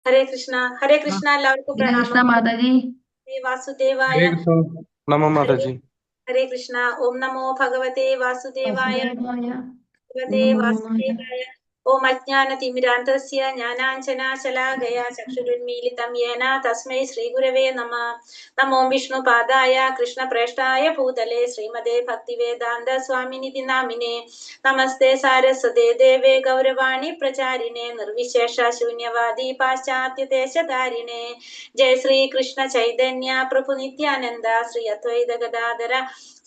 ഹരേ കൃഷ്ണ. ഹരേ കൃഷ്ണ. എല്ലാവർക്കും ഹരേ കൃഷ്ണ പ്രണാമം. മാതാജി. ശ്രീ വാസുദേവായ. ഹരേ കൃഷ്ണ. നമോ മാതാജി. ഹരേ കൃഷ്ണ. ഓം നമോ ഭഗവതേ വാസുദേവായ. ഭഗവതേ വാസുദേവായ. ഓം അജ്ഞാനതിമിരാന്തസ്യ ജ്ഞാനാഞ്ജനാശലാകയാ ചക്ഷുരുന്മീലിതം യേന തസ്മൈ ശ്രീഗുരവേ നമഃ. നമോ വിഷ്ണുപാദായ കൃഷ്ണപ്രേഷ്ഠായ ഭൂതലേ ശ്രീമതേ ഭക്തിവേദാന്ത സ്വാമിനിധി നാമിനേ. നമസ്തേ സാരസ്വതേ ദേവേ ഗൗരവാണി പ്രചാരിണേ നിർവിശേഷ ശൂന്യവാദി പാശ്ചാത്യദേശധാരിണേ. ജയ ശ്രീ കൃഷ്ണ ചൈതന്യ പ്രഭു നിത്യാനന്ദ ശ്രീ അദ്വൈത ഗദാധര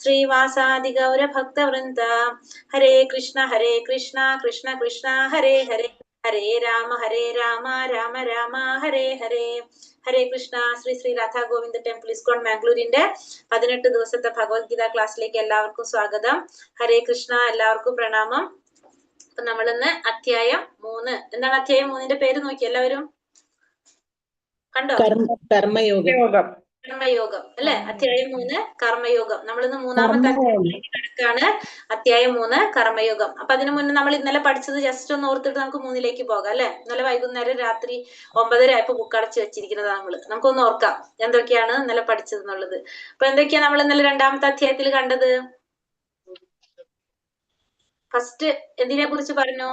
ശ്രീവാസാദി ഗൗര ഭക്തവൃന്ദ. ഹരേ കൃഷ്ണ കൃഷ്ണ കൃഷ്ണ ഹരേ ഹരേ, ഹരേ രാമ രാമ രാമ ഹരേ ഹരേ. ഹരേ കൃഷ്ണ. ശ്രീ ശ്രീ രാധാ ഗോവിന്ദ ടെമ്പിൾ ഇസ്കോൺ മാംഗ്ലൂരിന്റെ 18 ദിവസത്തെ ഭഗവത്ഗീത ക്ലാസ്സിലേക്ക് എല്ലാവർക്കും സ്വാഗതം. ഹരേ കൃഷ്ണ. എല്ലാവർക്കും പ്രണാമം. അപ്പൊ നമ്മളിന്ന് അധ്യായം 3. എന്താണ് അധ്യായം 3ന്റെ പേര് നോക്കി എല്ലാവരും കണ്ടോ? കർമ്മയോഗം അല്ലെ? അധ്യായം 3 കർമ്മയോഗം. നമ്മളിന്ന് മൂന്നാമത്തെ അധ്യായത്തിലേക്ക് കിടക്കാണ്. അധ്യായം 3 കർമ്മയോഗം. അപ്പൊ അതിനു മുന്നേ നമ്മൾ ഇന്നലെ പഠിച്ചത് ജസ്റ്റ് ഒന്ന് ഓർത്തിട്ട് നമുക്ക് 3ലേക്ക് പോകാം അല്ലെ? ഇന്നലെ വൈകുന്നേരം രാത്രി 9:30 ആയപ്പോ ബുക്ക് അടച്ചു വെച്ചിരിക്കുന്നത് നമുക്കൊന്ന് ഓർക്കാം എന്തൊക്കെയാണ് ഇന്നലെ പഠിച്ചത് എന്നുള്ളത്. അപ്പൊ എന്തൊക്കെയാ നമ്മൾ ഇന്നലെ 2ാമത്തെ അധ്യായത്തിൽ കണ്ടത്? ഫസ്റ്റ് എന്തിനെ കുറിച്ച് പറഞ്ഞു?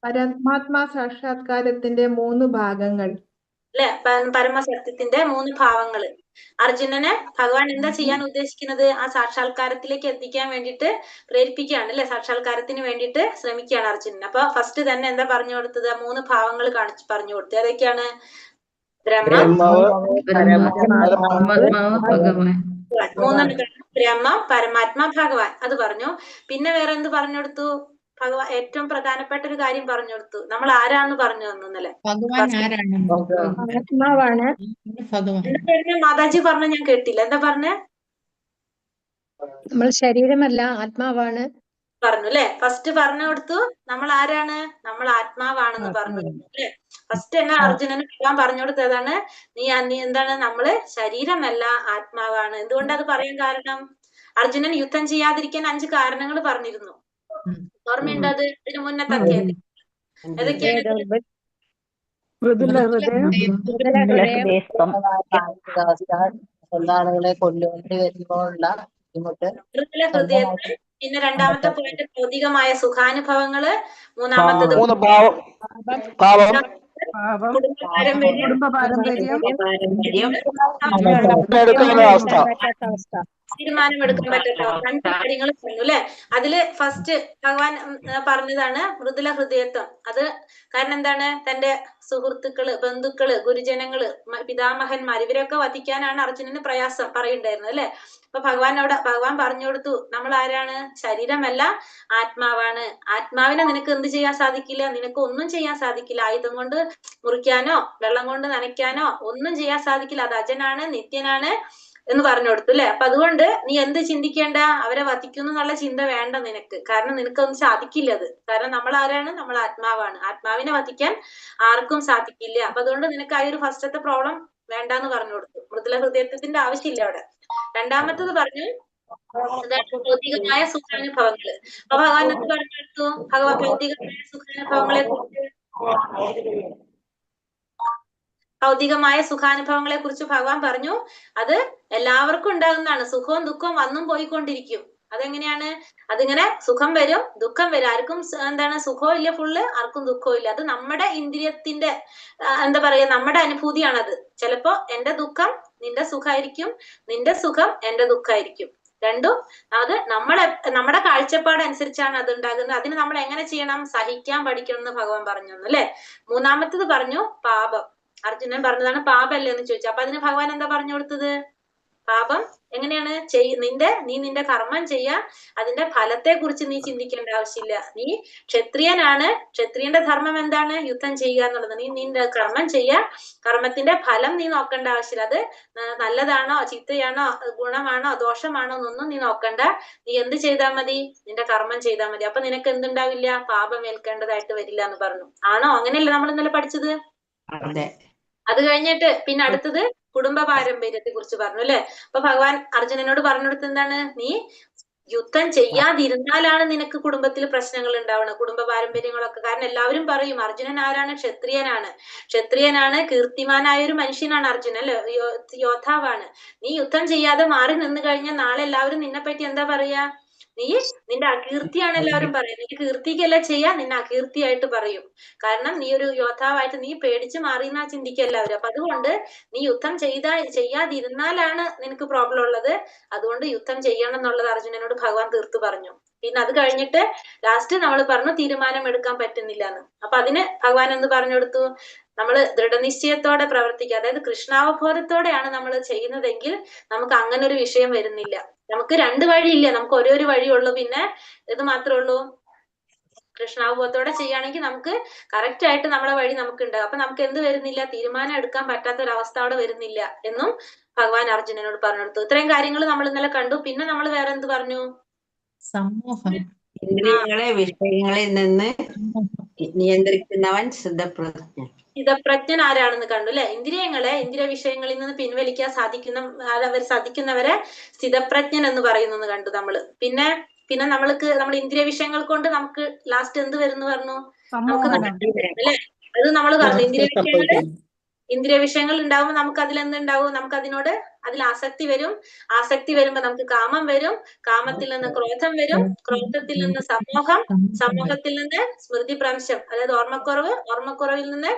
പരമാത്മാ സാക്ഷാത്കാരത്തിന്റെ 3 ഭാഗങ്ങൾ അല്ലെ? പരമസത്യത്തിന്റെ 3 ഭാവങ്ങള്. അർജുനനെ ഭഗവാൻ എന്താ ചെയ്യാൻ ഉദ്ദേശിക്കുന്നത്? ആ സാക്ഷാത്കാരത്തിലേക്ക് എത്തിക്കാൻ വേണ്ടിയിട്ട് പ്രേരിപ്പിക്കുകയാണ് അല്ലെ? സാക്ഷാത്കാരത്തിന് വേണ്ടിയിട്ട് ശ്രമിക്കുകയാണ് അർജുനൻ. അപ്പൊ ഫസ്റ്റ് തന്നെ എന്താ പറഞ്ഞു കൊടുത്തത്? 3 ഭാവങ്ങൾ പറഞ്ഞു കൊടുത്തത്. ഏതൊക്കെയാണ്? ബ്രഹ്മം, ബ്രഹ്മം, പരമാത്മാ, ഭഗവാൻ. അത് പറഞ്ഞു. പിന്നെ വേറെ എന്ത് പറഞ്ഞു കൊടുത്തു? ഭഗവാൻ ഏറ്റവും പ്രധാനപ്പെട്ട ഒരു കാര്യം പറഞ്ഞു കൊടുത്തു. നമ്മൾ ആരാന്ന് പറഞ്ഞു തന്നു ഇന്നലെ. മാതാജി പറഞ്ഞ ഞാൻ കേട്ടില്ല. എന്താ പറഞ്ഞേ? നമ്മൾ ശരീരമല്ല, ആത്മാവാണ് പറഞ്ഞു അല്ലെ? ഫസ്റ്റ് പറഞ്ഞു കൊടുത്തു നമ്മൾ ആരാണ്? നമ്മൾ ആത്മാവാണെന്ന് പറഞ്ഞു അല്ലെ? ഫസ്റ്റ് തന്നെ അർജുനന് ഭഗവാൻ പറഞ്ഞു കൊടുത്തതാണ് നീ എന്താണ്? നമ്മള് ശരീരമല്ല, ആത്മാവാണ്. എന്തുകൊണ്ട് അത് പറയാൻ കാരണം? അർജുനൻ യുദ്ധം ചെയ്യാതിരിക്കാൻ 5 കാരണങ്ങൾ പറഞ്ഞിരുന്നു. ഓർമ്മയുണ്ടോ അത്? ഇതിനു മുന്നത്തെ അധ്യായത്തിൽ ഏതൊക്കെയാണ്? ആളുകളെ കൊല്ലുവേണ്ടി വരുമ്പോഴുള്ള ബുദ്ധിമുട്ട്. മൃദുല ഹൃദയത്തിൽ. പിന്നെ 2ാമത്തെ പോയിന്റ് ഭൗതികമായ സുഖാനുഭവങ്ങള്. 3ാമത്തത് തീരുമാനമെടുക്കാൻ പറ്റാത്ത 2 കാര്യങ്ങൾ പറഞ്ഞു അല്ലെ? അതില് ഫസ്റ്റ് ഭഗവാൻ പറഞ്ഞതാണ് മൃദുല ഹൃദയത്വം. അത് കാരണം എന്താണ്? തന്റെ സുഹൃത്തുക്കള്, ബന്ധുക്കള്, ഗുരുജനങ്ങള്, പിതാമഹന്മാർ ഇവരൊക്കെ വധിക്കാനാണ് അർജുനന് പ്രയാസം പറയുണ്ടായിരുന്നത് അല്ലെ? അപ്പൊ ഭഗവാൻ പറഞ്ഞു കൊടുത്തു നമ്മൾ ആരാണ്? ശരീരമല്ല, ആത്മാവാണ്. ആത്മാവിനെ നിനക്ക് എന്ത് ചെയ്യാൻ സാധിക്കില്ല? നിനക്ക് ഒന്നും ചെയ്യാൻ സാധിക്കില്ല. ആയുധം കൊണ്ട് മുറിക്കാനോ വെള്ളം കൊണ്ട് നനയ്ക്കാനോ ഒന്നും ചെയ്യാൻ സാധിക്കില്ല. അത് അജനാണ്, നിത്യനാണ് എന്ന് പറഞ്ഞു കൊടുത്തു അല്ലെ? അപ്പൊ അതുകൊണ്ട് നീ എന്ത് ചിന്തിക്കേണ്ട? അവരെ വധിക്കുന്നു എന്നുള്ള ചിന്ത വേണ്ട നിനക്ക്. കാരണം നിനക്കൊന്നും സാധിക്കില്ല അത്. കാരണം നമ്മൾ ആരാണ്? നമ്മൾ ആത്മാവാണ്. ആത്മാവിനെ വധിക്കാൻ ആർക്കും സാധിക്കില്ല. അപ്പൊ അതുകൊണ്ട് നിനക്ക് ആ ഒരു ഫസ്റ്റത്തെ പ്രോബ്ലം വേണ്ടാന്ന് പറഞ്ഞു കൊടുത്തു. മൃദുല ഹൃദയത്വത്തിന്റെ ആവശ്യമില്ല അവിടെ. 2ാമത്തത് പറഞ്ഞു ഭൗതികമായ സുഖാനുഭവങ്ങള്. അപ്പൊ ഭഗവാൻ എന്ത് പറഞ്ഞു കൊടുത്തു? ഭൗതികമായ സുഖാനുഭവങ്ങളെ കുറിച്ച് ഭഗവാൻ പറഞ്ഞു അത് എല്ലാവർക്കും ഉണ്ടാകുന്നതാണ്. സുഖവും ദുഃഖവും വന്നും പോയിക്കൊണ്ടിരിക്കും. അതെങ്ങനെയാണ്? അതിങ്ങനെ സുഖം വരും, ദുഃഖം വരും. ആർക്കും എന്താണ്? സുഖവും ഇല്ല ഫുള്ള്, ആർക്കും ദുഃഖവും ഇല്ല. അത് നമ്മുടെ ഇന്ദ്രിയത്തിന്റെ എന്താ പറയാ, നമ്മുടെ അനുഭൂതിയാണത്. ചിലപ്പോ എന്റെ ദുഃഖം നിന്റെ സുഖമായിരിക്കും, നിന്റെ സുഖം എന്റെ ദുഃഖമായിരിക്കും. രണ്ടും അത് നമ്മുടെ കാഴ്ചപ്പാട് അനുസരിച്ചാണ് അത് ഉണ്ടാകുന്നത്. അതിന് നമ്മൾ എങ്ങനെ ചെയ്യണം? സഹിക്കാൻ പഠിക്കണം എന്ന് ഭഗവാൻ പറഞ്ഞു അല്ലെ? 3ാമത്തത് പറഞ്ഞു പാപം. അർജുനൻ പറഞ്ഞതാണ് പാപല്ലേ എന്ന് ചോദിച്ചു. അപ്പൊ അതിന് ഭഗവാൻ എന്താ പറഞ്ഞു കൊടുത്തത്? പാപം എങ്ങനെയാണ്? നീ നിന്റെ കർമ്മം ചെയ്യാ, അതിന്റെ ഫലത്തെ കുറിച്ച് നീ ചിന്തിക്കേണ്ട ആവശ്യമില്ല. നീ ക്ഷത്രിയനാണ്. ക്ഷത്രിയന്റെ ധർമ്മം എന്താണ്? യുദ്ധം ചെയ്യുക എന്നുള്ളത്. നീ നിന്റെ കർമ്മം ചെയ്യാ, കർമ്മത്തിന്റെ ഫലം നീ നോക്കേണ്ട ആവശ്യമില്ല. അത് നല്ലതാണോ, ചീത്തയാണോ, ഗുണമാണോ, ദോഷമാണോ എന്നൊന്നും നീ നോക്കണ്ട. നീ എന്ത് ചെയ്താൽ മതി? നിന്റെ കർമ്മം ചെയ്താൽ മതി. അപ്പൊ നിനക്ക് എന്തുണ്ടാവില്ല? പാപം ഏൽക്കേണ്ടതായിട്ട് വരില്ല എന്ന് പറഞ്ഞു. ആണോ? അങ്ങനെയല്ലേ നമ്മൾ ഇന്നലെ പഠിച്ചത്? അത് കഴിഞ്ഞിട്ട് പിന്നെ അടുത്തത് കുടുംബ പാരമ്പര്യത്തെ കുറിച്ച് പറഞ്ഞു അല്ലെ? അപ്പൊ ഭഗവാൻ അർജുനനോട് പറഞ്ഞു കൊടുത്തത് എന്താണ്? നീ യുദ്ധം ചെയ്യാതിരുന്നാലാണ് നിനക്ക് കുടുംബത്തിൽ പ്രശ്നങ്ങൾ ഉണ്ടാവുന്നത്, കുടുംബ പാരമ്പര്യങ്ങളൊക്കെ. കാരണം എല്ലാവരും പറയും അർജുനൻ ആരാണ്? ക്ഷത്രിയനാണ്. ക്ഷത്രിയനാണ്, കീർത്തിമാനായ ഒരു മനുഷ്യനാണ് അർജുനൻ, അല്ലെ? യോദ്ധാവാണ്. നീ യുദ്ധം ചെയ്യാതെ മാറി നിന്ന് കഴിഞ്ഞാൽ നാളെ എല്ലാവരും നിന്നെ പറ്റി എന്താ പറയാ? നിന്റെ അകീർത്തിയാണ് എല്ലാവരും പറയും. നീ കീർത്തിക്കല്ല ചെയ്യാ, നിന്നെ അകീർത്തിയായിട്ട് പറയും. കാരണം നീ ഒരു യോദ്ധാവായിട്ട് നീ പേടിച്ച് മാറിയെന്നാ ചിന്തിക്കുക എല്ലാവരും. അപ്പൊ അതുകൊണ്ട് നീ യുദ്ധം ചെയ്യാതിരുന്നാലാണ് നിനക്ക് പ്രോബ്ലം ഉള്ളത്. അതുകൊണ്ട് യുദ്ധം ചെയ്യണം എന്നുള്ളത് അർജുനനോട് ഭഗവാൻ തീർത്തു പറഞ്ഞു. പിന്നെ അത് കഴിഞ്ഞിട്ട് ലാസ്റ്റ് നമ്മൾ പറഞ്ഞു തീരുമാനം എടുക്കാൻ പറ്റുന്നില്ല എന്ന്. അപ്പൊ അതിന് ഭഗവാൻ എന്ത് പറഞ്ഞു കൊടുത്തു? നമ്മൾ ദൃഢനിശ്ചയത്തോടെ പ്രവർത്തിക്കുക, അതായത് കൃഷ്ണാവബോധത്തോടെയാണ് നമ്മൾ ചെയ്യുന്നതെങ്കിൽ നമുക്ക് അങ്ങനെ ഒരു വിഷയം വരുന്നില്ല. നമുക്ക് രണ്ട് വഴിയില്ല, നമുക്ക് ഒരേ ഒരു വഴിയുള്ളൂ. പിന്നെ ഇത് മാത്രമേ ഉള്ളൂ, കൃഷ്ണാവബോധത്തോടെ ചെയ്യുകയാണെങ്കിൽ നമുക്ക് കറക്റ്റ് ആയിട്ട് നമ്മളെ വഴി നമുക്ക് ഉണ്ടാകും. അപ്പൊ നമുക്ക് എന്ത് വരുന്നില്ല? തീരുമാനം എടുക്കാൻ പറ്റാത്ത ഒരു അവസ്ഥ അവിടെ വരുന്നില്ല എന്നും ഭഗവാൻ അർജുനനോട് പറഞ്ഞു കൊടുത്തു. ഇത്രയും കാര്യങ്ങൾ നമ്മൾ ഇന്നലെ കണ്ടു. പിന്നെ നമ്മൾ വേറെ എന്ത് പറഞ്ഞു? സമൂഹം. ഇന്ദ്രിയങ്ങളെ വിഷയങ്ങളിൽ നിന്ന് നിയന്ത്രിക്കുന്നവൻ സ്ഥിതപ്രജ്ഞൻ. സ്ഥിതപ്രജ്ഞൻ ആരാണെന്ന് കണ്ടു, അല്ലെ? ഇന്ദ്രിയ വിഷയങ്ങളിൽ നിന്ന് പിൻവലിക്കാൻ സാധിക്കുന്നവരെ സ്ഥിതപ്രജ്ഞൻ എന്ന് പറയുന്നു കണ്ടു നമ്മള്. പിന്നെ നമ്മൾ ഇന്ദ്രിയ വിഷയങ്ങൾ കൊണ്ട് നമുക്ക് ലാസ്റ്റ് എന്ത് വരുന്നു പറഞ്ഞു? നമുക്ക് അല്ലെ? അത് നമ്മൾ പറഞ്ഞു. ഇന്ദ്രിയ വിഷയങ്ങൾ ഉണ്ടാവുമ്പോൾ നമുക്ക് അതിലെന്തുണ്ടാവും? നമുക്ക് അതിൽ ആസക്തി വരും. ആസക്തി വരുമ്പോ നമുക്ക് കാമം വരും. കാമത്തിൽ നിന്ന് ക്രോധം വരും. ക്രോധത്തിൽ നിന്ന് സമൂഹത്തിൽ നിന്ന് സ്മൃതിഭ്രംശം, അതായത് ഓർമ്മക്കുറവിൽ നിന്ന്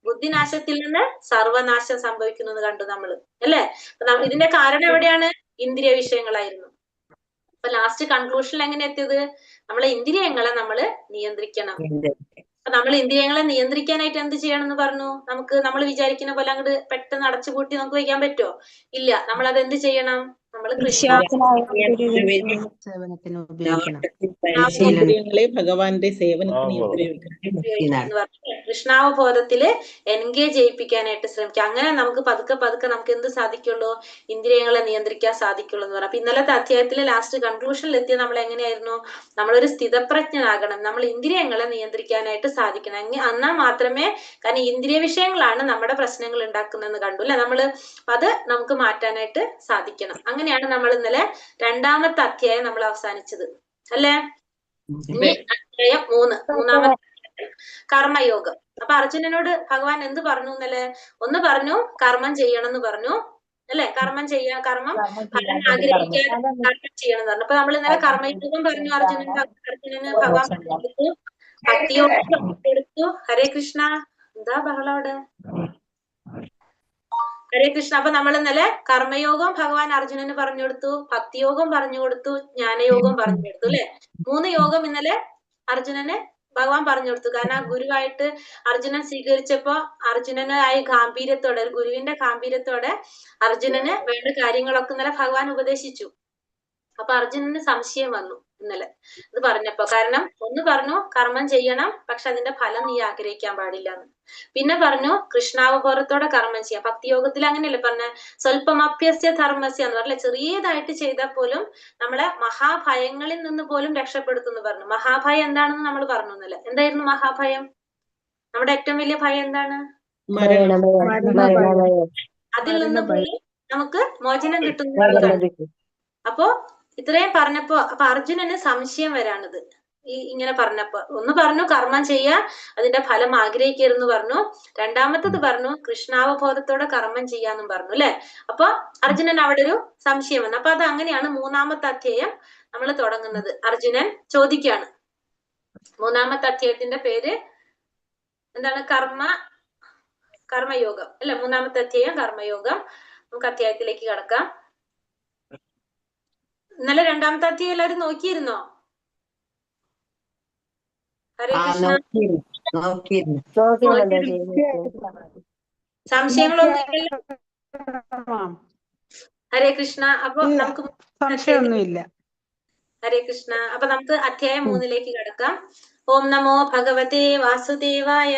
ബുദ്ധിനാശത്തിൽ നിന്ന് സർവനാശം സംഭവിക്കുന്നത് കണ്ടു നമ്മള്, അല്ലെ? ഇതിന്റെ കാരണം എവിടെയാണ്? ഇന്ദ്രിയ വിഷയങ്ങളായിരുന്നു. അപ്പൊ ലാസ്റ്റ് കൺക്ലൂഷനിൽ എങ്ങനെ എത്തിയത്? നമ്മളെ ഇന്ദ്രിയങ്ങളെ നമ്മള് നിയന്ത്രിക്കണം. അപ്പൊ നമ്മൾ ഇന്ദ്രിയങ്ങളെ നിയന്ത്രിക്കാനായിട്ട് എന്ത് ചെയ്യണം എന്ന് പറഞ്ഞു? നമ്മൾ വിചാരിക്കുന്ന പോലെ അങ്ങോട്ട് പെട്ടെന്ന് അടച്ചുപൂട്ടി നമുക്ക് വയ്ക്കാൻ പറ്റുമോ? ഇല്ല. നമ്മൾ അത് എന്ത് ചെയ്യണം? നമ്മൾ ഭഗവാന്റെ സേവനത്തിന് ഉപയോഗിക്കണം. കൃഷ്ണാവബോധത്തില് എൻഗേജ് ചെയ്യിപ്പിക്കാനായിട്ട് ശ്രമിക്കുക. അങ്ങനെ നമുക്ക് പതുക്കെ നമുക്ക് എന്ത് സാധിക്കുള്ളൂ? ഇന്ദ്രിയങ്ങളെ നിയന്ത്രിക്കാൻ സാധിക്കുള്ളൂ എന്ന് പറയാം. അപ്പൊ ഇന്നലത്തെ അധ്യായത്തിലെ ലാസ്റ്റ് കൺക്ലൂഷനിൽ എത്തിയ നമ്മൾ എങ്ങനെയായിരുന്നു? നമ്മളൊരു സ്ഥിതപ്രജ്ഞനാകണം. നമ്മൾ ഇന്ദ്രിയങ്ങളെ നിയന്ത്രിക്കാനായിട്ട് സാധിക്കണം. എന്നാൽ മാത്രമേ, കാരണം ഇന്ദ്രിയ വിഷയങ്ങളാണ് നമ്മുടെ പ്രശ്നങ്ങൾ ഉണ്ടാക്കുന്നതെന്ന് കണ്ടു, അല്ലെ? അത് നമുക്ക് മാറ്റാനായിട്ട് സാധിക്കണം. അങ്ങനെയാണ് നമ്മൾ ഇന്നലെ രണ്ടാമത്തെ അധ്യായം നമ്മൾ അവസാനിച്ചത്, അല്ലെ? ഇനി അധ്യായം മൂന്നാമത്തെ കർമ്മയോഗം. അപ്പൊ അർജുനനോട് ഭഗവാൻ എന്ത് പറഞ്ഞു ഇന്നലെ? ഒന്ന് പറഞ്ഞു കർമ്മം ചെയ്യണം എന്ന് പറഞ്ഞു, അല്ലെ? കർമ്മം ഫലം ആഗ്രഹിക്കാതെ കർമ്മം ചെയ്യണം എന്ന് പറഞ്ഞു. അപ്പൊ നമ്മൾ ഇന്നലെ കർമ്മയോഗം പറഞ്ഞു. അർജുനന് ഭഗവാൻ കൊടുത്തു, ഭക്തിയോഗം കൊടുത്തു. ഹരേ കൃഷ്ണ. എന്താ ബഹളം അവിടെ? ഹരേ കൃഷ്ണ. അപ്പൊ നമ്മൾ ഇന്നലെ കർമ്മയോഗം ഭഗവാൻ അർജുനന് പറഞ്ഞു കൊടുത്തു, ഭക്തിയോഗം പറഞ്ഞു കൊടുത്തു, ജ്ഞാനയോഗം പറഞ്ഞു കൊടുത്തു, അല്ലെ? 3 യോഗം ഇന്നലെ അർജുനന് ഭഗവാൻ പറഞ്ഞു കൊടുത്തു. കാരണം ആ ഗുരുവായിട്ട് അർജുനൻ സ്വീകരിച്ചപ്പോ അർജുനനായ ഗാംഭീര്യത്തോടെ, ഒരു ഗുരുവിന്റെ ഗാംഭീര്യത്തോടെ അർജുനന് വേണ്ട കാര്യങ്ങളൊക്കെ ഇന്നലെ ഭഗവാൻ ഉപദേശിച്ചു. അപ്പൊ അർജുനന് സംശയം വന്നു ഇന്നലെ ഇത് പറഞ്ഞപ്പോ. കാരണം ഒന്ന് പറഞ്ഞു കർമ്മം ചെയ്യണം, പക്ഷെ അതിന്റെ ഫലം നീ ആഗ്രഹിക്കാൻ പാടില്ല എന്ന്. പിന്നെ പറഞ്ഞു കൃഷ്ണാവബോധത്തോടെ കർമ്മം ചെയ്യാം. ഭക്തിയോഗത്തിൽ അങ്ങനെയല്ലേ പറഞ്ഞ? സ്വല്പമപ്യസ്യ ധർമ്മസ്യ എന്ന് പറഞ്ഞ ചെറിയതായിട്ട് ചെയ്താൽ പോലും നമ്മളെ മഹാഭയങ്ങളിൽ നിന്ന് പോലും രക്ഷപ്പെടുത്തുന്നു പറഞ്ഞു. മഹാഭയം എന്താണെന്ന് നമ്മൾ പറഞ്ഞു ഇന്നലെ. എന്തായിരുന്നു മഹാഭയം? നമ്മുടെ ഏറ്റവും വലിയ ഭയം എന്താണ്? അതിൽ നിന്ന് പോലും നമുക്ക് മോചനം കിട്ടുന്നു. അപ്പോ ഇത്രയും പറഞ്ഞപ്പോ അർജുനന് സംശയം വരാണിത്. ഇങ്ങനെ പറഞ്ഞപ്പോ ഒന്ന് പറഞ്ഞു കർമ്മം ചെയ്യാ, അതിന്റെ ഫലം ആഗ്രഹിക്കരുതെന്ന് പറഞ്ഞു. രണ്ടാമത്തത് പറഞ്ഞു കൃഷ്ണാവബോധത്തോടെ കർമ്മം ചെയ്യാന്നും പറഞ്ഞു, അല്ലെ? അപ്പൊ അർജുനൻ അവിടെ ഒരു സംശയം വന്നു. അപ്പൊ അത് അങ്ങനെയാണ് മൂന്നാമത്തെ അധ്യായം നമ്മൾ തുടങ്ങുന്നത്. അർജുനൻ ചോദിക്കുകയാണ്. മൂന്നാമത്തെ അധ്യായത്തിന്റെ പേര് എന്താണ്? കർമ്മയോഗം, അല്ലെ? മൂന്നാമത്തെ അധ്യായം കർമ്മയോഗം. നമുക്ക് അധ്യായത്തിലേക്ക് കടക്കാം. ഇന്നലെ രണ്ടാമത്തെ അധ്യായം എല്ലാവരും നോക്കിയിരുന്നോ? ഹരേ കൃഷ്ണ. സംശയങ്ങളൊന്നുമില്ലല്ലോ? ഹരേ കൃഷ്ണ. അപ്പൊ നമുക്ക് സംശയമൊന്നുമില്ല. ഹരേ കൃഷ്ണ. അപ്പൊ നമുക്ക് അധ്യായം 3 കടക്കാം. ഓം നമോ ഭഗവതേ വാസുദേവായ.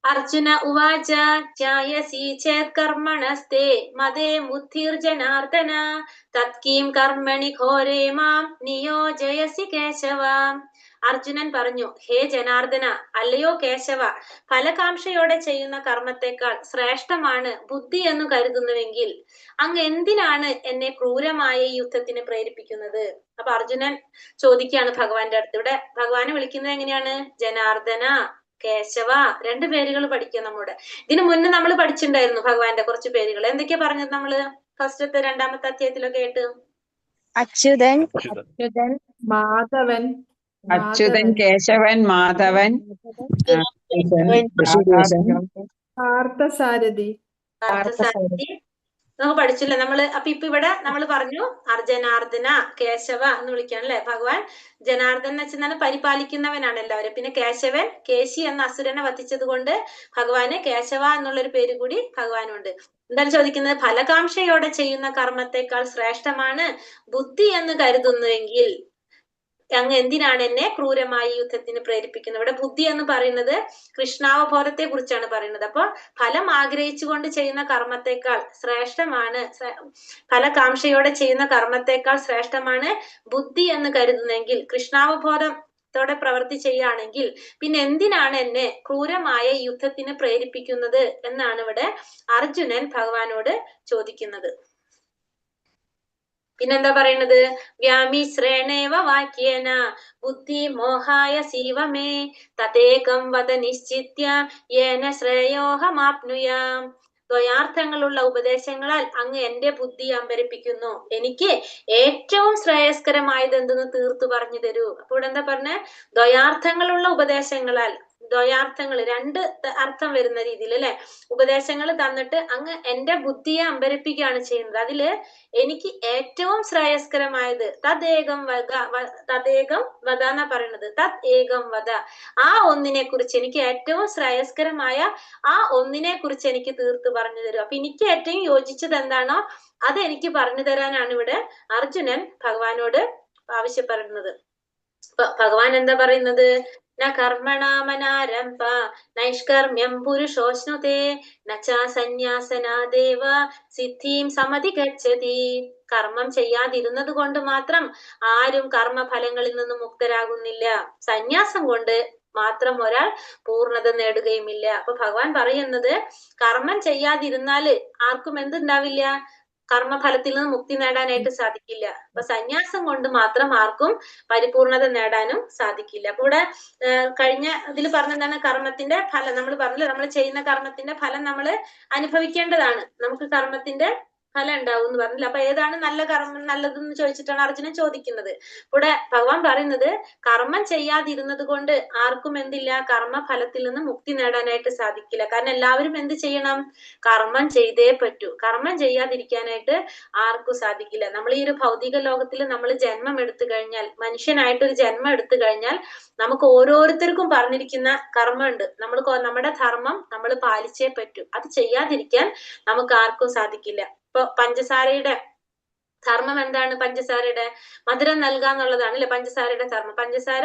അർജുന ഉവാച ജ്ഞായസി ചേത് കർമ്മണസ്തേ മദേ ബുദ്ധിർജനാർദ്ദന തത്കീം കർമ്മണി ഘോരേ മാം നിയോജയസി കേശവ. അർജുനൻ പറഞ്ഞു, ഹേ ജനാർദ്ദന, അല്ലയോ കേശവ, ഫലകാംക്ഷയോടെ ചെയ്യുന്ന കർമ്മത്തെക്കാൾ ശ്രേഷ്ഠമാണ് ബുദ്ധി എന്ന് കരുതുന്നുവെങ്കിൽ അങ്ങ് എന്തിനാണ് എന്നെ ക്രൂരമായ ഈ യുദ്ധത്തിന് പ്രേരിപ്പിക്കുന്നത്? അപ്പൊ അർജുനൻ ചോദിക്കുകയാണ് ഭഗവാന്റെ അടുത്ത്. ഇവിടെ ഭഗവാനെ വിളിക്കുന്നത് എങ്ങനെയാണ്? ജനാർദ്ദന, കേശവ, രണ്ട് പേരുകൾ പഠിക്കുക നമ്മുടെ. ഇതിനു മുന്നേ നമ്മൾ പഠിച്ചിട്ടുണ്ടായിരുന്നു ഭഗവാന്റെ കുറച്ച് പേരുകൾ. എന്തൊക്കെയാ പറഞ്ഞത് നമ്മള് ഫസ്റ്റത്തെ രണ്ടാമത്തെ അധ്യായത്തിലൊക്കെ ആയിട്ട്? അച്യുതൻ, അച്യുതൻ, മാധവൻ, അച്യുതൻ, കേശവൻ, മാധവൻ, പാർത്ഥസാരഥി. പാർത്ഥസാരഥി നമുക്ക് പഠിച്ചില്ല നമ്മള്. അപ്പൊ ഇവിടെ നമ്മൾ പറഞ്ഞു ജനാർദ്ദന, കേശവ എന്ന് വിളിക്കണം അല്ലെ. ഭഗവാൻ ജനാർദ്ദൻ എന്ന് വെച്ചാൽ പരിപാലിക്കുന്നവനാണ് എല്ലാവരും. പിന്നെ കേശവൻ, കേശി എന്ന അസുരനെ വധിച്ചത് കൊണ്ട് ഭഗവാന് കേശവ എന്നുള്ളൊരു പേര് കൂടി ഭഗവാനുണ്ട്. എന്താണ് ചോദിക്കുന്നത്? ഫലകാംക്ഷയോടെ ചെയ്യുന്ന കർമ്മത്തെക്കാൾ ശ്രേഷ്ഠമാണ് ബുദ്ധി എന്ന് കരുതുന്നുവെങ്കിൽ അങ്ങ് എന്തിനാണ് എന്നെ ക്രൂരമായി യുദ്ധത്തിന് പ്രേരിപ്പിക്കുന്നത്? ഇവിടെ ബുദ്ധി എന്ന് പറയുന്നത് കൃഷ്ണാവബോധത്തെ കുറിച്ചാണ് പറയുന്നത്. അപ്പൊ ഫലം ആഗ്രഹിച്ചുകൊണ്ട് ചെയ്യുന്ന കർമ്മത്തെക്കാൾ ശ്രേഷ്ഠമാണ്, ഫലകാംക്ഷയോടെ ചെയ്യുന്ന കർമ്മത്തെക്കാൾ ശ്രേഷ്ഠമാണ് ബുദ്ധി എന്ന് കരുതുന്നെങ്കിൽ, കൃഷ്ണാവബോധത്തോടെ പ്രവൃത്തി ചെയ്യുകയാണെങ്കിൽ പിന്നെ എന്തിനാണ് എന്നെ ക്രൂരമായ യുദ്ധത്തിന് പ്രേരിപ്പിക്കുന്നത് എന്നാണ് ഇവിടെ അർജുനൻ ഭഗവാനോട് ചോദിക്കുന്നത്. പിന്നെന്താ പറയുന്നത്? വ്യാമിശ്രേണേവ വാക്യേന ബുദ്ധി മോഹായ സീവമേ തതേകം വദ നിശ്ചിത്യ യേന ശ്രേയോഹമാപ്നുയാം. ദ്വയാർത്ഥങ്ങളുള്ള ഉപദേശങ്ങളാൽ അങ്ങ് എന്റെ ബുദ്ധി അമ്പരിപ്പിക്കുന്നു. എനിക്ക് ഏറ്റവും ശ്രേയസ്കരമായത് എന്തെന്ന് തീർത്തു പറഞ്ഞു തരൂ. അപ്പൊ ഇവിടെ എന്താ പറഞ്ഞ? ദ്വയാർത്ഥങ്ങളുള്ള ഉപദേശങ്ങളാൽ, ദ്വയാർത്ഥങ്ങൾ രണ്ട് അർത്ഥം വരുന്ന രീതിയിൽ അല്ലെ ഉപദേശങ്ങൾ തന്നിട്ട് അങ്ങ് എന്റെ ബുദ്ധിയെ അമ്പരിപ്പിക്കുകയാണ് ചെയ്യുന്നത്. അതില് എനിക്ക് ഏറ്റവും ശ്രേയസ്കരമായത് തദേകം വധ എന്നാ പറയുന്നത്. തത് ഏകം വധ, ആ ഒന്നിനെ കുറിച്ച്, എനിക്ക് ഏറ്റവും ശ്രേയസ്കരമായ ആ ഒന്നിനെ കുറിച്ച് എനിക്ക് തീർത്ത് പറഞ്ഞു തരും. അപ്പൊ എനിക്ക് ഏറ്റവും യോജിച്ചത് എന്താണോ അത് എനിക്ക് പറഞ്ഞു തരാനാണ് ഇവിടെ അർജുനൻ ഭഗവാനോട് ആവശ്യപ്പെടുന്നത്. ഭഗവാൻ എന്താ പറയുന്നത്? ന കർമ്മണാമനാരംഭ നൈഷ്കർമ്മ്യം പുരുഷോശ്നുതേ നചാ സന്യാസനാദേവ സിദ്ധിം സമധി ഗച്ഛതി. കർമ്മം ചെയ്യാതിരുന്നത് കൊണ്ട് മാത്രം ആരും കർമ്മഫലങ്ങളിൽ നിന്ന് മുക്തരാകുന്നില്ല. സന്യാസം കൊണ്ട് മാത്രം ഒരാൾ പൂർണ്ണത നേടുകയുമില്ല. അപ്പൊ ഭഗവാൻ പറയുന്നത് കർമ്മം ചെയ്യാതിരുന്നാല് ആർക്കും എന്തുണ്ടാവില്ല? കർമ്മഫലത്തിൽ നിന്ന് മുക്തി നേടാനായിട്ട് സാധിക്കില്ല. അപ്പൊ സന്യാസം കൊണ്ട് മാത്രം ആർക്കും പരിപൂർണത നേടാനും സാധിക്കില്ല. അപ്പൊ ഇവിടെ കഴിഞ്ഞ ഇതിൽ പറഞ്ഞെന്താണ്? കർമ്മത്തിന്റെ ഫലം നമ്മൾ പറഞ്ഞില്ല, നമ്മൾ ചെയ്യുന്ന കർമ്മത്തിന്റെ ഫലം നമ്മൾ അനുഭവിക്കേണ്ടതാണ്. നമുക്ക് കർമ്മത്തിന്റെ ഫലം ഉണ്ടാവും എന്ന് പറഞ്ഞില്ല. അപ്പൊ ഏതാണ് നല്ല കർമ്മം, നല്ലതെന്ന് ചോദിച്ചിട്ടാണ് അർജുനൻ ചോദിക്കുന്നത്. ഇവിടെ ഭഗവാൻ പറയുന്നത് കർമ്മം ചെയ്യാതിരുന്നത് കൊണ്ട് ആർക്കും എന്തില്ല? കർമ്മഫലത്തിൽ നിന്ന് മുക്തി നേടാനായിട്ട് സാധിക്കില്ല. കാരണം എല്ലാവരും എന്ത് ചെയ്യണം? കർമ്മം ചെയ്തേ പറ്റൂ. കർമ്മം ചെയ്യാതിരിക്കാനായിട്ട് ആർക്കും സാധിക്കില്ല. നമ്മൾ ഈ ഒരു ഭൗതിക ലോകത്തിൽ നമ്മൾ ജന്മം എടുത്തു കഴിഞ്ഞാൽ, മനുഷ്യനായിട്ടൊരു ജന്മം എടുത്തു കഴിഞ്ഞാൽ നമുക്ക് ഓരോരുത്തർക്കും പറഞ്ഞിരിക്കുന്ന കർമ്മമുണ്ട്. നമ്മുടെ ധർമ്മം നമ്മൾ പാലിച്ചേ പറ്റൂ. അത് ചെയ്യാതിരിക്കാൻ നമുക്ക് ആർക്കും സാധിക്കില്ല. ഇപ്പൊ പഞ്ചസാരയുടെ ധർമ്മം എന്താണ്? പഞ്ചസാരയുടെ മധുരം നൽകാന്നുള്ളതാണ് അല്ലെ പഞ്ചസാരയുടെ ധർമ്മം. പഞ്ചസാര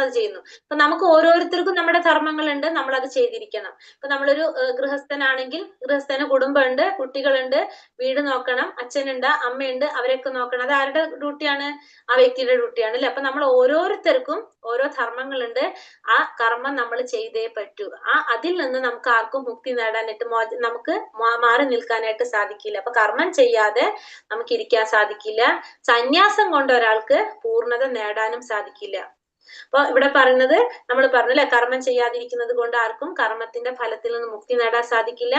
അത് ചെയ്യുന്നു. അപ്പൊ നമുക്ക് ഓരോരുത്തർക്കും നമ്മുടെ ധർമ്മങ്ങളുണ്ട്, നമ്മൾ അത് ചെയ്തിരിക്കണം. ഇപ്പൊ നമ്മളൊരു ഗൃഹസ്ഥനാണെങ്കിൽ ഗൃഹസ്ഥന് കുടുംബമുണ്ട്, കുട്ടികളുണ്ട്, വീട് നോക്കണം, അച്ഛനുണ്ട്, അമ്മയുണ്ട്, അവരെയൊക്കെ നോക്കണം. അത് ആരുടെ ഡ്യൂട്ടിയാണ്? ആ വ്യക്തിയുടെ ഡ്യൂട്ടിയാണ് അല്ലെ. അപ്പൊ നമ്മൾ ഓരോരുത്തർക്കും ഓരോ ധർമ്മങ്ങളുണ്ട്. ആ കർമ്മം നമ്മൾ ചെയ്തേ പറ്റൂ. അതിൽ നിന്ന് നമുക്ക് ആർക്കും മുക്തി നേടാനായിട്ട്, നമുക്ക് മാറി നിൽക്കാനായിട്ട് സാധിക്കില്ല. അപ്പൊ കർമ്മം ചെയ്യാതെ നമുക്ക് ഇരിക്കാൻ സാധിക്കില്ല. സന്യാസം കൊണ്ട് ഒരാൾക്ക് പൂർണ്ണത നേടാനും സാധിക്കില്ല. അപ്പൊ ഇവിടെ പറയുന്നത് നമ്മൾ പറഞ്ഞല്ലേ, കർമ്മം ചെയ്യാതിരിക്കുന്നത് കൊണ്ട് ആർക്കും കർമ്മത്തിന്റെ ഫലത്തിൽ നിന്ന് മുക്തി നേടാൻ സാധിക്കില്ല.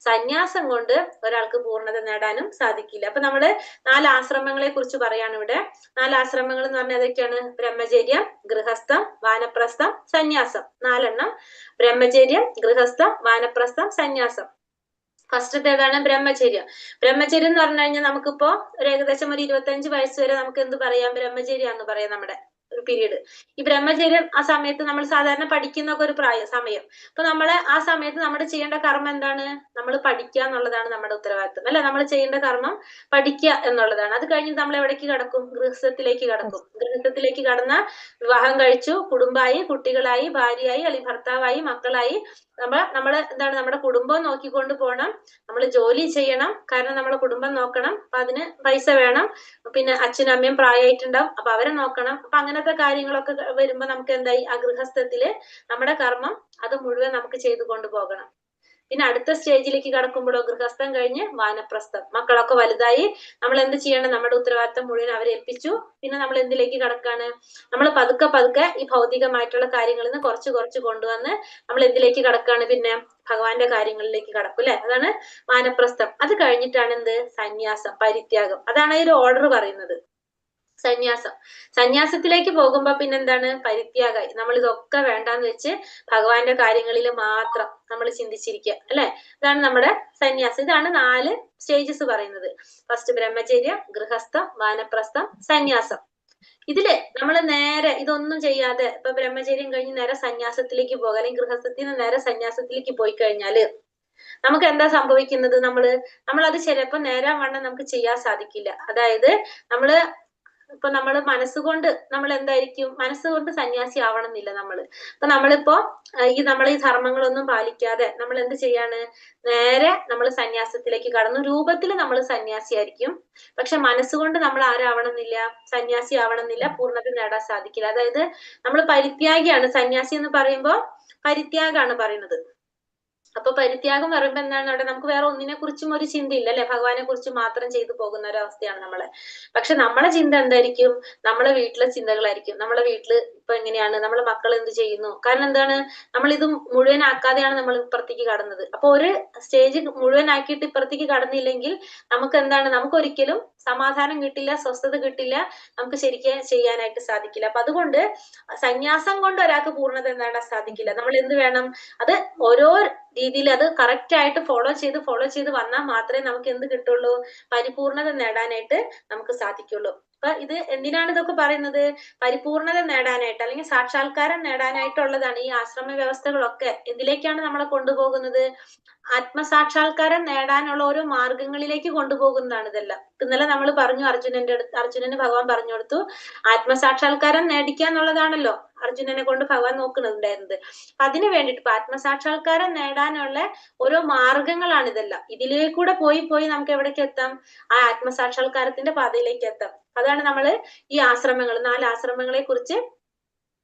സന്യാസം കൊണ്ട് ഒരാൾക്ക് പൂർണ്ണത നേടാനും സാധിക്കില്ല. അപ്പൊ നമ്മള് 4 ആശ്രമങ്ങളെ കുറിച്ച് പറയാണ് ഇവിടെ. 4 ആശ്രമങ്ങൾ എന്ന് പറഞ്ഞാൽ ഏതൊക്കെയാണ്? ബ്രഹ്മചര്യം, ഗൃഹസ്ഥം, വാനപ്രസ്ഥം, സന്യാസം. 4 എണ്ണം. ബ്രഹ്മചര്യം, ഗൃഹസ്ഥം, വാനപ്രസ്ഥം, സന്യാസം. ഫസ്റ്റത്തെ ഏതാണ്? ബ്രഹ്മചര്യം. ബ്രഹ്മചര്യം എന്ന് പറഞ്ഞു കഴിഞ്ഞാൽ നമുക്കിപ്പോ ഏകദേശം ഒരു 25 വയസ്സ് വരെ നമുക്ക് എന്ത് പറയാം? ബ്രഹ്മചര്യം എന്ന് പറയാം. നമ്മുടെ ഒരു പീരീഡ്. ഈ ബ്രഹ്മചര്യം ആ സമയത്ത് നമ്മൾ സാധാരണ പഠിക്കുന്ന ഒരു സമയം. അപ്പൊ നമ്മള് ആ സമയത്ത് നമ്മൾ ചെയ്യേണ്ട കർമ്മം എന്താണ്? നമ്മൾ പഠിക്കുക എന്നുള്ളതാണ് നമ്മുടെ ഉത്തരവാദിത്വം അല്ലെ. നമ്മൾ ചെയ്യേണ്ട കർമ്മം പഠിക്കുക എന്നുള്ളതാണ്. അത് കഴിഞ്ഞ് നമ്മൾ എവിടേക്ക് കടക്കും? ഗൃഹസ്ഥത്തിലേക്ക് കടക്കും. ഗൃഹസ്ഥത്തിലേക്ക് കടന്ന വിവാഹം കഴിച്ചു, കുടുംബമായി, കുട്ടികളായി, ഭാര്യയായി, അല്ലെങ്കിൽ ഭർത്താവായി, മക്കളായി, നമ്മള് എന്താണ്? നമ്മുടെ കുടുംബം നോക്കിക്കൊണ്ട് പോകണം. നമ്മൾ ജോലി ചെയ്യണം. കാരണം നമ്മളെ കുടുംബം നോക്കണം. അപ്പൊ അതിന് പൈസ വേണം. പിന്നെ അച്ഛനും അമ്മയും പ്രായമായിട്ടുണ്ടാവും. അപ്പൊ അവരെ നോക്കണം. അപ്പൊ അങ്ങനെ അങ്ങനത്തെ കാര്യങ്ങളൊക്കെ വരുമ്പോ നമുക്ക് എന്തായി ആ ഗൃഹസ്ഥത്തില് നമ്മുടെ കർമ്മം അത് മുഴുവൻ നമുക്ക് ചെയ്തു കൊണ്ടുപോകണം. പിന്നെ അടുത്ത സ്റ്റേജിലേക്ക് കടക്കുമ്പോഴോ ഗൃഹസ്ഥം കഴിഞ്ഞ് വാനപ്രസ്ഥം. മക്കളൊക്കെ വലുതായി നമ്മൾ എന്ത് ചെയ്യണം? നമ്മുടെ ഉത്തരവാദിത്തം മുഴുവൻ അവരെ ഏൽപ്പിച്ചു. പിന്നെ നമ്മൾ എന്തിലേക്ക് കടക്കാണ്? നമ്മൾ പതുക്കെ പതുക്കെ ഈ ഭൗതികമായിട്ടുള്ള കാര്യങ്ങളിൽ നിന്ന് കുറച്ച് കുറച്ച് കൊണ്ടുവന്ന് നമ്മൾ എന്തിലേക്ക് കടക്കാണ്? പിന്നെ ഭഗവാന്റെ കാര്യങ്ങളിലേക്ക് കടക്കും അല്ലെ? അതാണ് വാനപ്രസ്ഥം. അത് കഴിഞ്ഞിട്ടാണ് എന്ത്? സന്യാസം, പരിത്യാഗം. അതാണ് ഈ ഒരു ഓർഡർ പറയുന്നത്. സന്യാസം. സന്യാസത്തിലേക്ക് പോകുമ്പോ പിന്നെന്താണ്? പരിത്യാഗമായി. നമ്മൾ ഇതൊക്കെ വേണ്ടാന്ന് വെച്ച് ഭഗവാന്റെ കാര്യങ്ങളിൽ മാത്രം നമ്മൾ ചിന്തിച്ചിരിക്കുക അല്ലെ? ഇതാണ് നമ്മുടെ സന്യാസം. ഇതാണ് 4 സ്റ്റേജസ് പറയുന്നത്. ഫസ്റ്റ് ബ്രഹ്മചര്യം, ഗൃഹസ്ഥം, വാനപ്രസ്ഥം, സന്യാസം. ഇതില് നമ്മൾ നേരെ ഇതൊന്നും ചെയ്യാതെ ഇപ്പൊ ബ്രഹ്മചര്യം കഴിഞ്ഞ് നേരെ സന്യാസത്തിലേക്ക് പോകുക, അല്ലെങ്കിൽ ഗൃഹസ്ഥത്തിൽ നിന്ന് നേരെ സന്യാസത്തിലേക്ക് പോയി കഴിഞ്ഞാല് നമുക്ക് എന്താ സംഭവിക്കുന്നത്? നമ്മളത് ചിലപ്പോ നേരാൻ വണ്ണം നമുക്ക് ചെയ്യാൻ സാധിക്കില്ല. അതായത് ഇപ്പൊ നമ്മള് മനസ്സുകൊണ്ട് നമ്മൾ എന്തായിരിക്കും? മനസ്സുകൊണ്ട് സന്യാസി ആവണമെന്നില്ല നമ്മള്. അപ്പൊ നമ്മളിപ്പോ നമ്മൾ ഈ ധർമ്മങ്ങളൊന്നും പാലിക്കാതെ നമ്മൾ എന്ത് ചെയ്യാണ്? നേരെ നമ്മൾ സന്യാസത്തിലേക്ക് കടന്നു. രൂപത്തിൽ നമ്മൾ സന്യാസിയായിരിക്കും, പക്ഷെ മനസ്സുകൊണ്ട് നമ്മൾ ആരാവണമെന്നില്ല? സന്യാസി ആവണമെന്നില്ല. പൂർണ്ണത നേടാൻ സാധിക്കില്ല. അതായത് നമ്മൾ പരിത്യാഗിയാണ്. സന്യാസി എന്ന് പറയുമ്പോ പരിത്യാഗാണ് പറയുന്നത്. അപ്പൊ പരിത്യാഗം പറയുമ്പോ എന്താണ്? അവിടെ നമുക്ക് വേറെ ഒന്നിനെ കുറിച്ചും ഒരു ചിന്തയില്ല അല്ലെ? ഭഗവാനെ കുറിച്ച് മാത്രം ചെയ്തു പോകുന്ന ഒരു അവസ്ഥയാണ് നമ്മളെ. പക്ഷെ നമ്മളെ ചിന്ത എന്തായിരിക്കും? നമ്മളെ വീട്ടിലെ ചിന്തകളായിരിക്കും. നമ്മളെ വീട്ടില് ഇപ്പൊ എങ്ങനെയാണ്? നമ്മളെ മക്കൾ എന്ത് ചെയ്യുന്നു? കാരണം എന്താണ്? നമ്മൾ ഇത് മുഴുവനാക്കാതെയാണ് നമ്മൾ ഇപ്പുറത്തേക്ക് കടന്നത്. അപ്പൊ ഒരു സ്റ്റേജ് മുഴുവനാക്കിയിട്ട് ഇപ്പുറത്തേക്ക് കടന്നില്ലെങ്കിൽ നമുക്ക് എന്താണ്? നമുക്ക് ഒരിക്കലും സമാധാനം കിട്ടില്ല, സ്വസ്ഥത കിട്ടില്ല, നമുക്ക് ശരിക്കും ചെയ്യാനായിട്ട് സാധിക്കില്ല. അപ്പൊ അതുകൊണ്ട് സന്യാസം കൊണ്ട് ഒരാൾക്ക് പൂർണ്ണത നേടാൻ സാധിക്കില്ല. നമ്മൾ എന്ത് വേണം? അത് ഓരോ രീതിയിൽ അത് കറക്റ്റ് ആയിട്ട് ഫോളോ ചെയ്ത് വന്നാൽ മാത്രമേ നമുക്ക് എന്ത് കിട്ടുള്ളൂ? പരിപൂർണത നേടാനായിട്ട് നമുക്ക് സാധിക്കുള്ളൂ. അപ്പൊ ഇത് എന്തിനാണ് ഇതൊക്കെ പറയുന്നത്? പരിപൂർണത നേടാനായിട്ട് അല്ലെങ്കിൽ സാക്ഷാത്കാരം നേടാനായിട്ടുള്ളതാണ് ഈ ആശ്രമ വ്യവസ്ഥകളൊക്കെ. എന്തിലേക്കാണ് നമ്മളെ കൊണ്ടുപോകുന്നത്? ആത്മസാക്ഷാത്കാരം നേടാനുള്ള ഓരോ മാർഗങ്ങളിലേക്ക് കൊണ്ടുപോകുന്നതാണ് ഇതെല്ലാം. ഇന്നലെ നമ്മൾ പറഞ്ഞു അർജുനന് ഭഗവാൻ പറഞ്ഞു കൊടുത്തു, ആത്മസാക്ഷാത്കാരം നേടിക്കാന്നുള്ളതാണല്ലോ അർജുനനെ കൊണ്ട് ഭഗവാൻ നോക്കുന്നുണ്ടായിരുന്നത്. അതിനു വേണ്ടിട്ട് ആത്മസാക്ഷാത്കാരം നേടാനുള്ള ഓരോ മാർഗങ്ങളാണ് ഇതെല്ലാം. ഇതിലേക്കൂടെ പോയി നമുക്ക് എവിടേക്ക് എത്താം? ആ ആത്മസാക്ഷാത്കാരത്തിന്റെ പാതയിലേക്ക് എത്താം. അതാണ് നമ്മള് ഈ ആശ്രമങ്ങൾ, 4 ആശ്രമങ്ങളെ കുറിച്ച്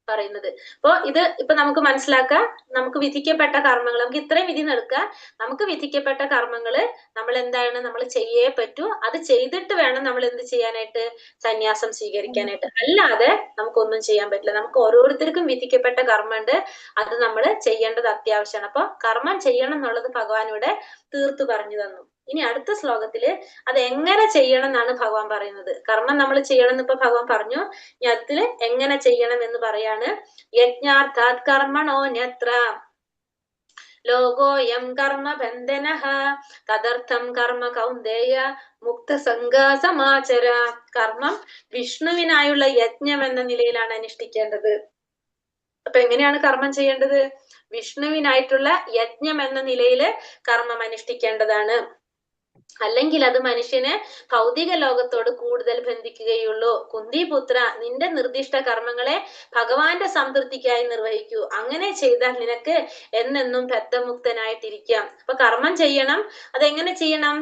പറയുന്നത്. അപ്പൊ ഇത് ഇപ്പൊ നമുക്ക് മനസ്സിലാക്കാം. നമുക്ക് വിധിക്കപ്പെട്ട കർമ്മങ്ങൾ, നമുക്ക് ഇത്രയും വിധി നടക്കുക. നമുക്ക് വിധിക്കപ്പെട്ട കർമ്മങ്ങള് നമ്മൾ എന്താണ്? നമ്മൾ ചെയ്യേ പറ്റൂ. അത് ചെയ്തിട്ട് വേണം നമ്മൾ എന്ത് ചെയ്യാനായിട്ട്? സന്യാസം സ്വീകരിക്കാനായിട്ട്. അല്ലാതെ നമുക്കൊന്നും ചെയ്യാൻ പറ്റില്ല. നമുക്ക് ഓരോരുത്തർക്കും വിധിക്കപ്പെട്ട കർമ്മമുണ്ട്. അത് നമ്മൾ ചെയ്യേണ്ടത് അത്യാവശ്യമാണ്. അപ്പൊ കർമ്മം ചെയ്യണം എന്നുള്ളത് ഭഗവാൻ ഇവിടെ തീർത്തു പറഞ്ഞു തന്നു. ഇനി അടുത്ത ശ്ലോകത്തില് അത് എങ്ങനെ ചെയ്യണം എന്നാണ് ഭഗവാൻ പറയുന്നത്. കർമ്മം നമ്മൾ ചെയ്യണം എന്ന് ഇപ്പൊ ഭഗവാൻ പറഞ്ഞു. ഇനി അതില് എങ്ങനെ ചെയ്യണം എന്ന് പറയാണ്. യജ്ഞാർത്ഥാത് കർമ്മണോന്യത്ര ലോകോയം കർമ്മ ബന്ധനഃ തദർത്ഥം കർമ്മ കൗന്ദേയ മുക്തസംഗ സമാചര. കർമ്മം വിഷ്ണുവിനായുള്ള യജ്ഞം എന്ന നിലയിലാണ് അനുഷ്ഠിക്കേണ്ടത്. അപ്പൊ എങ്ങനെയാണ് കർമ്മം ചെയ്യേണ്ടത്? വിഷ്ണുവിനായിട്ടുള്ള യജ്ഞം എന്ന നിലയില് കർമ്മം അനുഷ്ഠിക്കേണ്ടതാണ്. അല്ലെങ്കിൽ അത് മനുഷ്യനെ ഭൗതിക ലോകത്തോട് കൂടുതൽ ബന്ധിക്കുകയുള്ളൂ. കുന്തിപുത്ര, നിന്റെ നിർദ്ദിഷ്ട കർമ്മങ്ങളെ ഭഗവാന്റെ സംതൃപ്തിക്കായി നിർവഹിക്കൂ. അങ്ങനെ ചെയ്താൽ നിനക്ക് എന്നെന്നും ബദ്ധമുക്തനായിട്ടിരിക്കാം. അപ്പൊ കർമ്മം ചെയ്യണം. അതെങ്ങനെ ചെയ്യണം?